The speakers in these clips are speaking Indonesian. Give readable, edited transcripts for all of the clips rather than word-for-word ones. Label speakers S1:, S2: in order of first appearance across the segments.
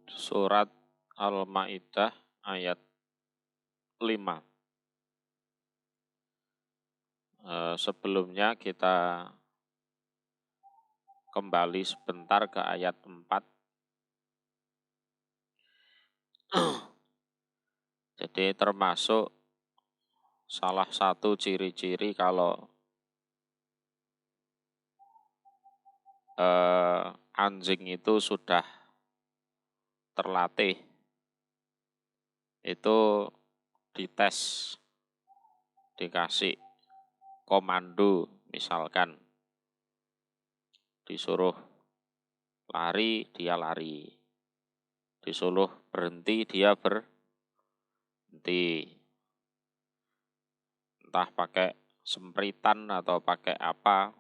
S1: Surat Al-Maidah ayat 5. Sebelumnya kita kembali sebentar ke ayat 4. Jadi termasuk salah satu ciri-ciri kalau anjing itu sudah terlatih, itu dites, dikasih komando, misalkan disuruh lari, dia lari. Disuruh berhenti, dia berhenti. Entah pakai sempritan atau pakai apa,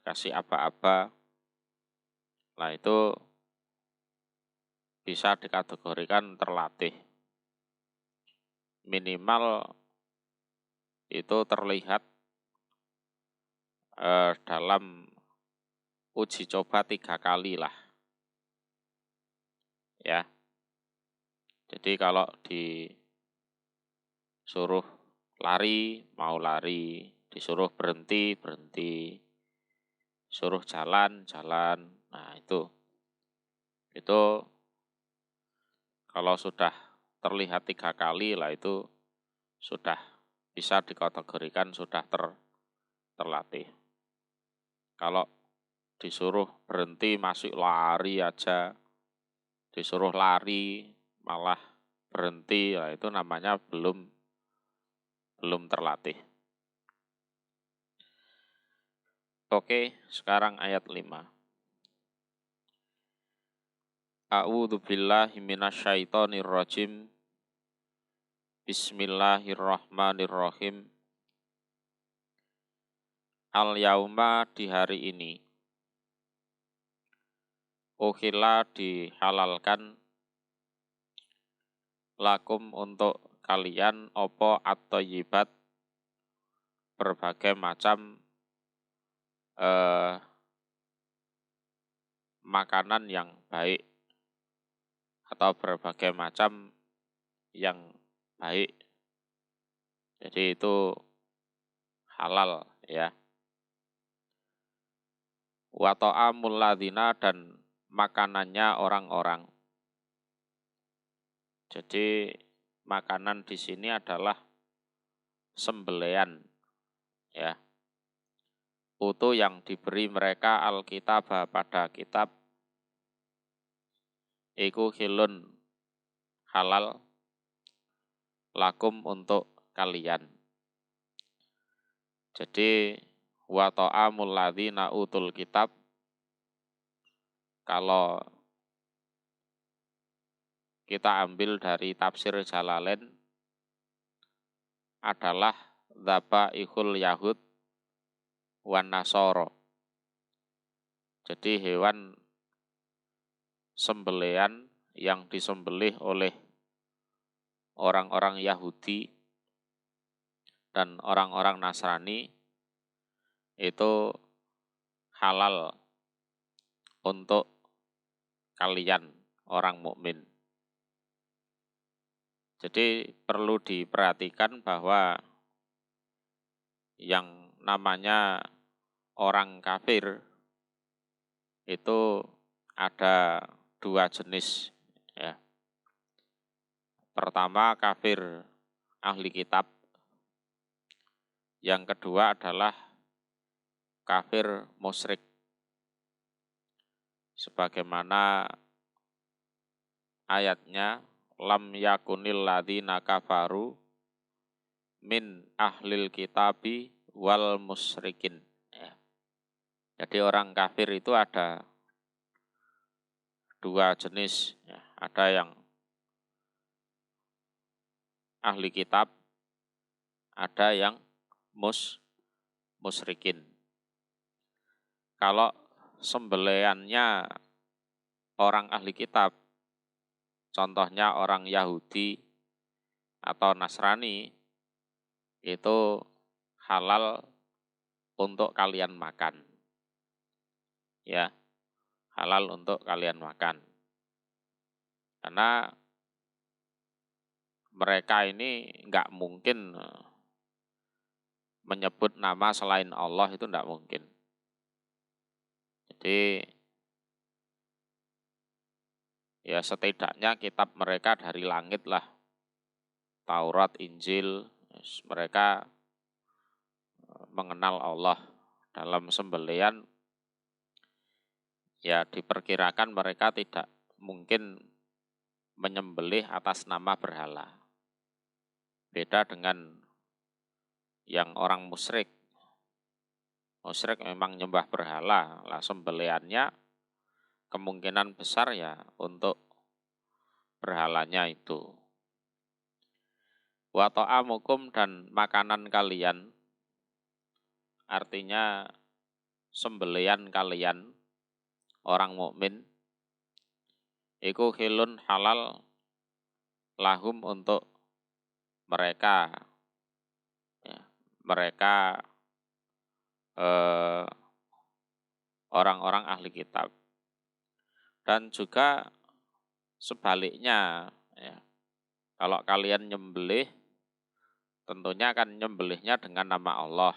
S1: kasih aba-aba. Nah itu bisa dikategorikan terlatih. Minimal itu terlihat dalam uji coba 3 kali lah. Ya. Jadi kalau disuruh lari, mau lari, disuruh berhenti, berhenti, disuruh jalan, jalan. Nah itu kalau sudah terlihat 3 kali lah itu sudah bisa dikategorikan sudah terlatih. Kalau disuruh berhenti masih lari aja, disuruh lari malah berhenti, lah itu namanya belum terlatih. Oke, sekarang ayat 5. A'udzu billahi minasyaitonir rajim. Bismillahirrahmanirrahim. Al-yauma, di hari ini, uhilla, dihalalkan, lakum, untuk kalian, opo at-thayyibat, berbagai macam makanan yang baik atau berbagai macam yang baik. Jadi itu halal ya. Wa ta'amul ladzina, dan makanannya orang-orang. Jadi makanan di sini adalah sembelian ya. Utuh yang diberi mereka Alkitab, pada kitab, iku khilun, halal, lakum, untuk kalian. Jadi wa ta'amul ladzina utul kitab, kalau kita ambil dari tafsir Jalalain, adalah dzabaihul yahud wan nasoro. Jadi hewan sembelian yang disembelih oleh orang-orang Yahudi dan orang-orang Nasrani itu halal untuk kalian orang mukmin. Jadi perlu diperhatikan bahwa yang namanya orang kafir itu ada 2 jenis ya. Pertama kafir ahli kitab, yang kedua adalah kafir musyrik. Sebagaimana ayatnya, lam yakunil ladzina kafaru min ahlil kitabi wal musyrikin ya. Jadi orang kafir itu ada 2 jenis ya. Ada yang ahli kitab, ada yang musyrikin. Kalau sembeliannya orang ahli kitab, contohnya orang Yahudi atau Nasrani, itu halal untuk kalian makan. Ya, halal untuk kalian makan. Karena mereka ini nggak mungkin menyebut nama selain Allah, itu nggak mungkin. Jadi ya setidaknya kitab mereka dari langit lah. Taurat, Injil, mereka mengenal Allah. Dalam sembelian ya diperkirakan mereka tidak mungkin menyembelih atas nama berhala. Beda dengan yang orang musyrik. Musyrik memang nyembah berhala, lah sembeliannya kemungkinan besar ya untuk berhalanya itu. Wa ta'amukum, dan makanan kalian, artinya sembelian kalian orang mukmin, iku hilun halal lahum untuk mereka, ya, mereka orang-orang ahli kitab. Dan juga sebaliknya, ya, kalau kalian nyembelih, tentunya kan nyembelihnya dengan nama Allah.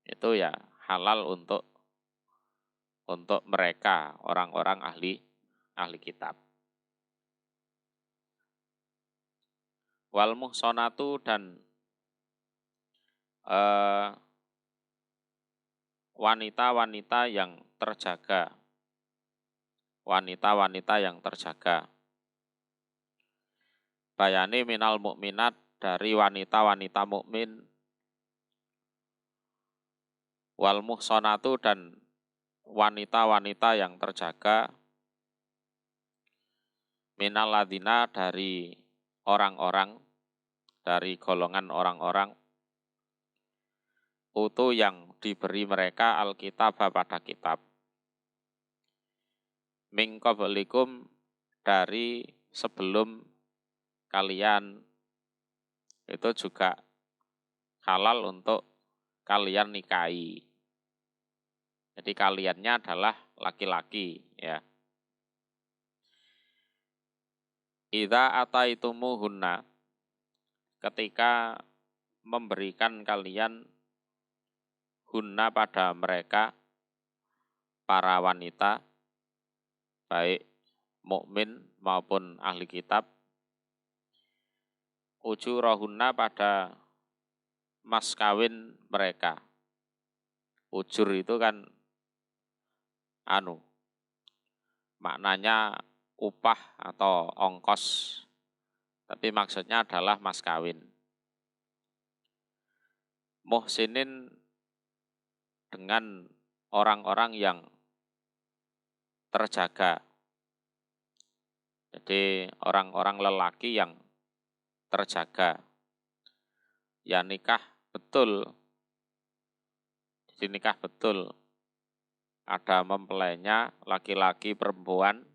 S1: Itu ya halal untuk mereka, orang-orang ahli kitab. Wal muhsonatu, dan wanita-wanita yang terjaga. Wanita-wanita yang terjaga. Bayani minal mukminat, dari wanita-wanita mukmin. Wal muhsonatu, dan wanita-wanita yang terjaga. Minal ladina, dari orang-orang, dari golongan orang-orang. Utu, yang diberi mereka Alkitab pada kitab. Min qablikum, dari sebelum kalian, itu juga halal untuk kalian nikahi. Jadi kaliannya adalah laki-laki, ya. Idza ataitumuhunna, ketika memberikan kalian hunna pada mereka, para wanita, baik mukmin maupun ahli kitab, ujurahunna, pada mas kawin mereka. Ujur itu kan maknanya upah atau ongkos, tapi maksudnya adalah mas kawin. Muhsinin, dengan orang-orang yang terjaga. Jadi orang-orang lelaki yang terjaga. Ya nikah betul. Jadi nikah betul. Ada mempelainya, laki-laki perempuan.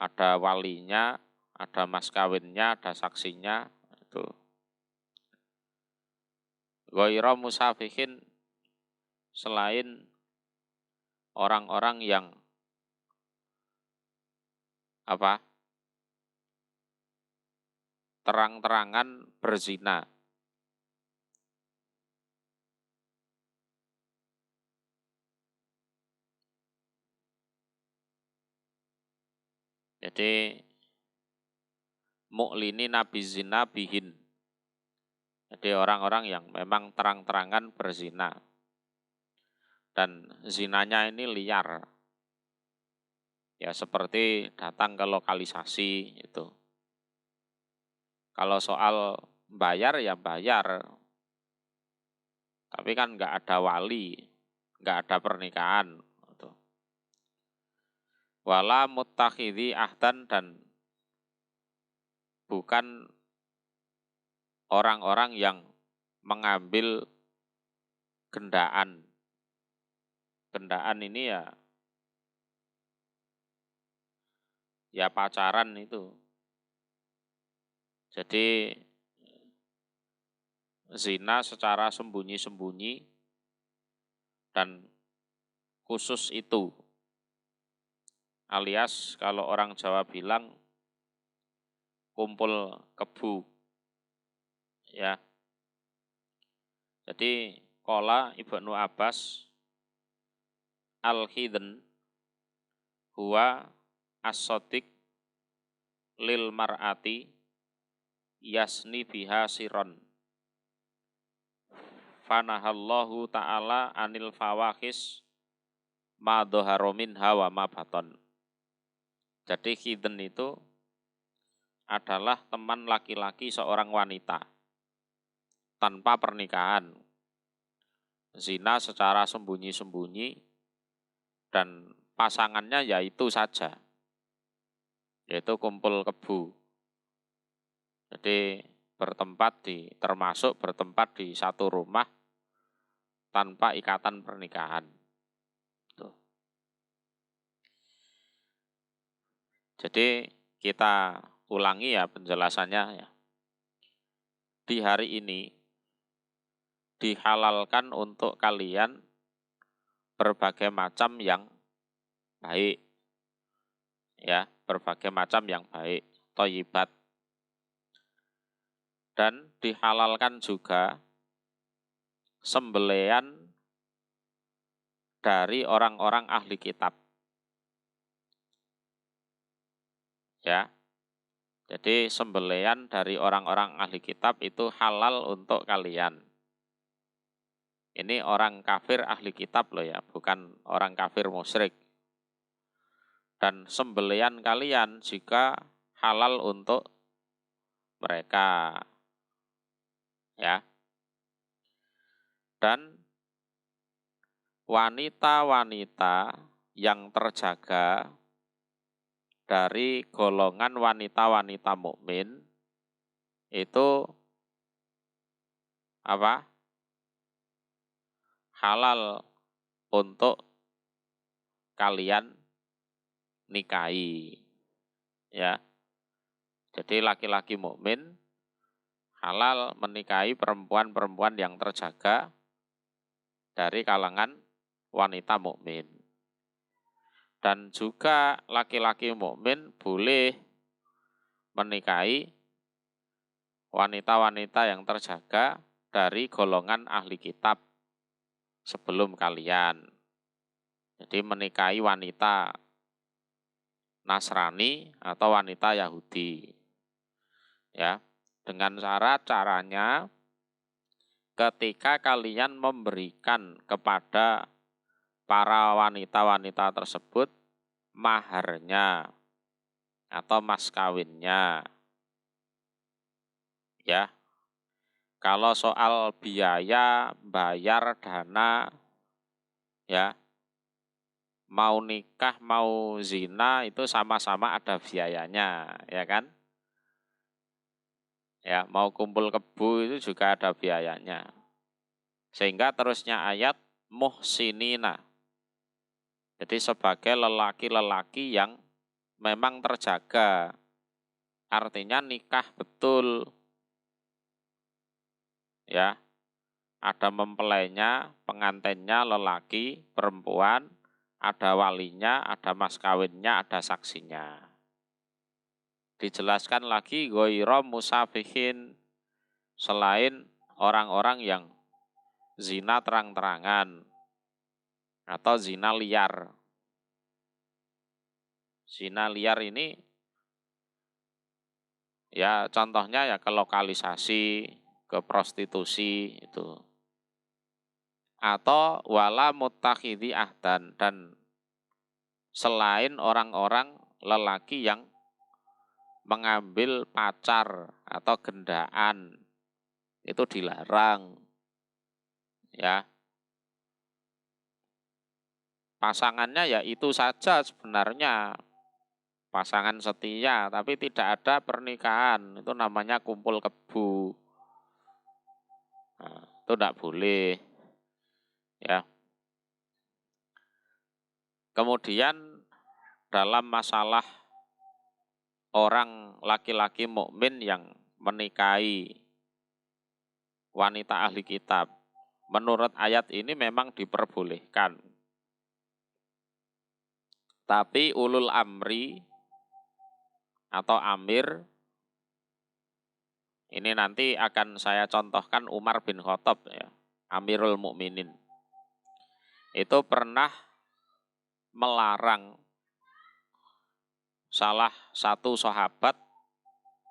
S1: Ada walinya, ada mas kawinnya, ada saksinya. Itu. Ghaira musafihin, selain orang-orang yang terang-terangan berzina. Jadi mu'lini nabi zina bihin. Jadi orang-orang yang memang terang-terangan berzina. Dan zinanya ini liar. Ya seperti datang ke lokalisasi itu. Kalau soal bayar ya bayar. Tapi kan nggak ada wali, nggak ada pernikahan. Gitu. Wala muttakhidhi ahdan, dan bukan orang-orang yang mengambil gendaan. Gendaan ini ya pacaran itu. Jadi zina secara sembunyi-sembunyi dan khusus itu. alias kalau orang Jawa bilang kumpul kebu. Ya. Jadi qala Ibnu Abbas al-khidn huwa as-sadiq lil mar'ati yasni biha siron. Fanahallahu ta'ala anil fawahis ma dhahara minha wa ma baton. Jadi khidn itu adalah teman laki-laki seorang wanita tanpa pernikahan. Zina secara sembunyi-sembunyi dan pasangannya yaitu saja, yaitu kumpul kebu. Jadi termasuk bertempat di satu rumah tanpa ikatan pernikahan. Tuh. Jadi kita ulangi ya penjelasannya ya. Di hari ini dihalalkan untuk kalian berbagai macam yang baik. Ya, berbagai macam yang baik, thayyibat. Dan dihalalkan juga sembelih dari orang-orang ahli kitab. Ya. Jadi sembelihan dari orang-orang ahli kitab itu halal untuk kalian. Ini orang kafir ahli kitab loh ya, bukan orang kafir musyrik. Dan sembelihan kalian juga halal untuk mereka. Ya. Dan wanita-wanita yang terjaga dari golongan wanita-wanita mukmin itu apa? Halal untuk kalian nikahi. Ya. Jadi laki-laki mukmin halal menikahi perempuan-perempuan yang terjaga dari kalangan wanita mukmin. Dan juga laki-laki mukmin boleh menikahi wanita-wanita yang terjaga dari golongan ahli kitab sebelum kalian. Jadi menikahi wanita Nasrani atau wanita Yahudi. Ya, dengan caranya ketika kalian memberikan kepada para wanita-wanita tersebut maharnya atau mas kawinnya. Ya. Kalau soal biaya, bayar dana, ya, mau nikah, mau zina itu sama-sama ada biayanya, ya kan? Ya, mau kumpul kebu itu juga ada biayanya. Sehingga terusnya ayat muhsinina. Jadi sebagai lelaki-lelaki yang memang terjaga. Artinya nikah betul. Ya. Ada mempelainya, pengantinnya lelaki, perempuan, ada walinya, ada mas kawinnya, ada saksinya. Dijelaskan lagi ghaira musafihin, selain orang-orang yang zina terang-terangan atau zina liar. Zina liar ini ya contohnya ya ke lokalisasi, ke prostitusi itu. Atau wala muttakhidhi ahdan, dan selain orang-orang lelaki yang mengambil pacar atau gendaan itu dilarang. Ya. Pasangannya ya itu saja sebenarnya. Pasangan setia, tapi tidak ada pernikahan. Itu namanya kumpul kebu. Nah, itu tidak boleh. Ya. Kemudian dalam masalah orang laki-laki mukmin yang menikahi wanita ahli kitab, menurut ayat ini memang diperbolehkan. Tapi ulul amri atau amir, ini nanti akan saya contohkan Umar bin Khattab ya, Amirul Mukminin. Itu pernah melarang salah satu sahabat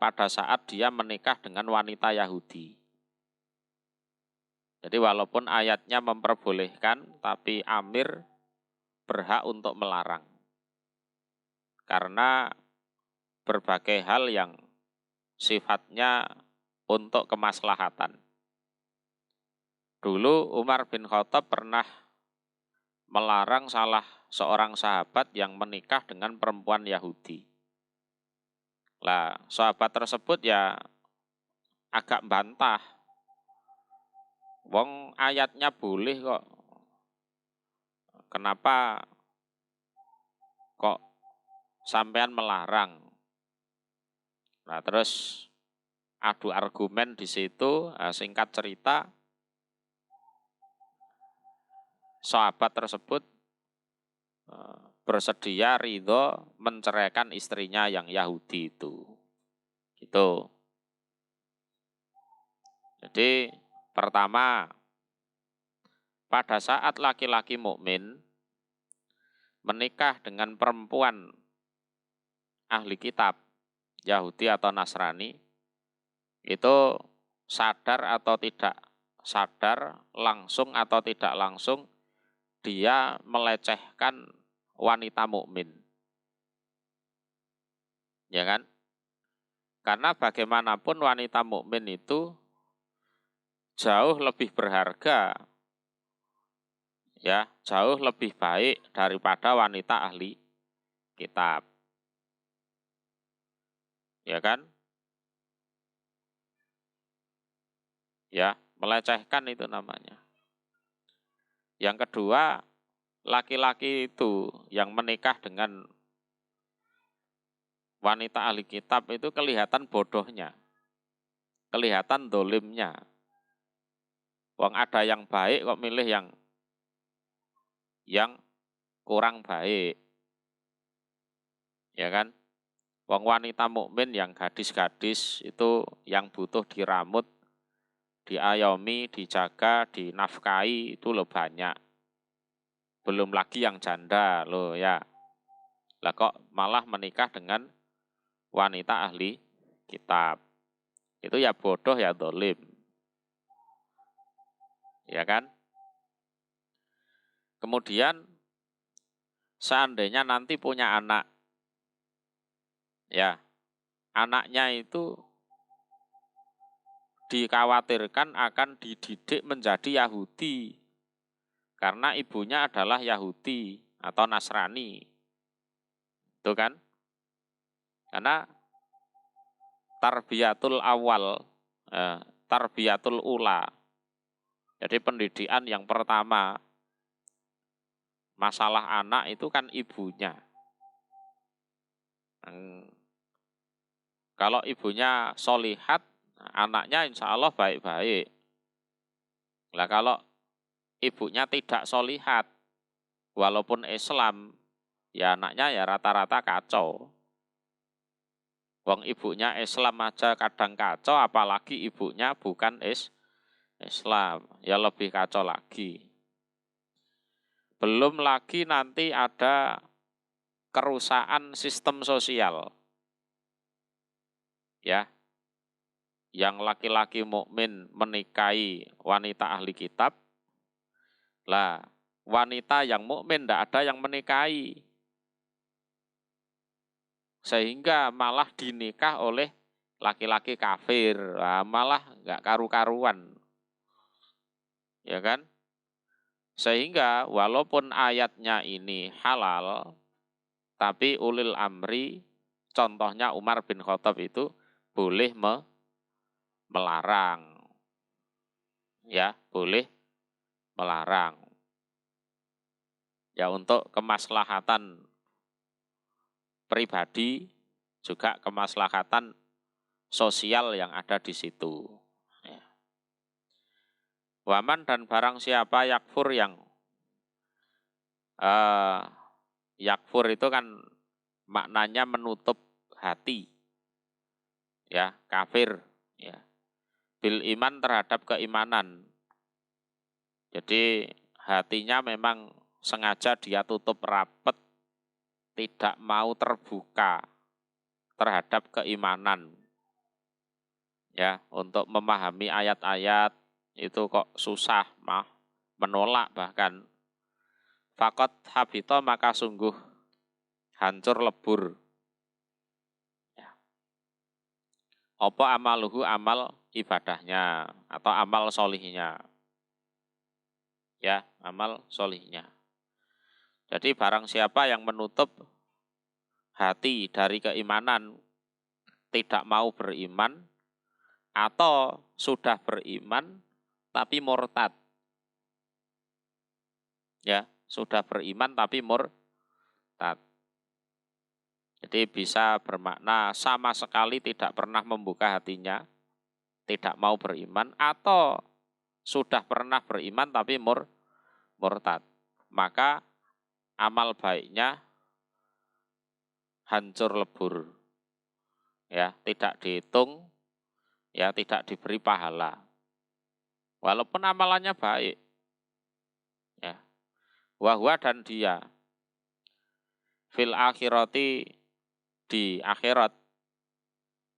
S1: pada saat dia menikah dengan wanita Yahudi. Jadi walaupun ayatnya memperbolehkan, tapi amir berhak untuk melarang. Karena berbagai hal yang sifatnya untuk kemaslahatan. Dulu Umar bin Khattab pernah melarang salah seorang sahabat yang menikah dengan perempuan Yahudi. Lah, sahabat tersebut ya agak bantah. Wong ayatnya boleh kok. Kenapa kok sampean melarang? Nah, terus adu argumen di situ, singkat cerita, sahabat tersebut bersedia ridho menceraikan istrinya yang Yahudi itu. Gitu. Jadi pertama, pada saat laki-laki mukmin menikah dengan perempuan ahli kitab, Yahudi atau Nasrani, itu sadar atau tidak sadar, langsung atau tidak langsung, dia melecehkan wanita mukmin. Ya kan? Karena bagaimanapun wanita mukmin itu jauh lebih berharga, ya, jauh lebih baik daripada wanita ahli kitab. Ya kan? Ya, melecehkan itu namanya. Yang kedua, laki-laki itu yang menikah dengan wanita ahli kitab itu kelihatan bodohnya, kelihatan dolimnya. Wong ada yang baik kok milih yang kurang baik. Ya kan? Wong wanita mukmin yang gadis-gadis itu yang butuh diramut, diayomi, dijaga, dinafkahi itu lo banyak. Belum lagi yang janda lo ya. Lah kok malah menikah dengan wanita ahli kitab. Itu ya bodoh ya dolim. Ya kan? Kemudian seandainya nanti punya anak, ya, anaknya itu dikhawatirkan akan dididik menjadi Yahudi. Karena ibunya adalah Yahudi atau Nasrani. Itu kan? Karena tarbiyatul awal, tarbiyatul ula. Jadi pendidikan yang pertama, masalah anak itu kan ibunya. Kalau ibunya solihat, anaknya insya Allah baik-baik. Lah kalau ibunya tidak solihat, walaupun Islam, ya anaknya ya rata-rata kacau. Wong ibunya Islam aja kadang kacau, apalagi ibunya bukan Islam, ya lebih kacau lagi. Belum lagi nanti ada kerusakan sistem sosial. Ya. Yang laki-laki mukmin menikahi wanita ahli kitab. Lah, wanita yang mukmin tidak ada yang menikahi. Sehingga malah dinikah oleh laki-laki kafir. Nah, malah nggak karu-karuan. Ya kan? Sehingga walaupun ayatnya ini halal, tapi ulil amri, contohnya Umar bin Khattab itu boleh melarang. Ya, boleh melarang. Ya, untuk kemaslahatan pribadi, juga kemaslahatan sosial yang ada di situ. Ya. Waman dan barang siapa yakfur yang yakfur itu kan maknanya menutup hati. Ya, kafir, ya. Bil iman terhadap keimanan. Jadi hatinya memang sengaja dia tutup rapat, tidak mau terbuka terhadap keimanan. Ya, untuk memahami ayat-ayat itu kok susah, menolak bahkan. Fakot habito maka sungguh hancur lebur. Ya. Apa amaluhu amal ibadahnya atau amal solihnya. Ya, amal solihnya. Jadi barang siapa yang menutup hati dari keimanan, tidak mau beriman, atau sudah beriman tapi murtad. Ya, sudah beriman tapi murtad. Jadi bisa bermakna sama sekali tidak pernah membuka hatinya, tidak mau beriman, atau sudah pernah beriman tapi murtad. Maka amal baiknya hancur lebur. Ya, tidak dihitung, ya tidak diberi pahala. Walaupun amalannya baik. Ya. Wahwa dan dia fil akhirati di akhirat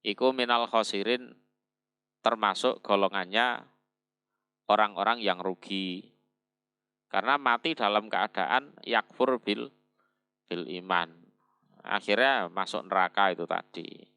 S1: iku minal khosirin termasuk golongannya orang-orang yang rugi. Karena mati dalam keadaan yakfur bil iman. Akhirnya masuk neraka itu tadi.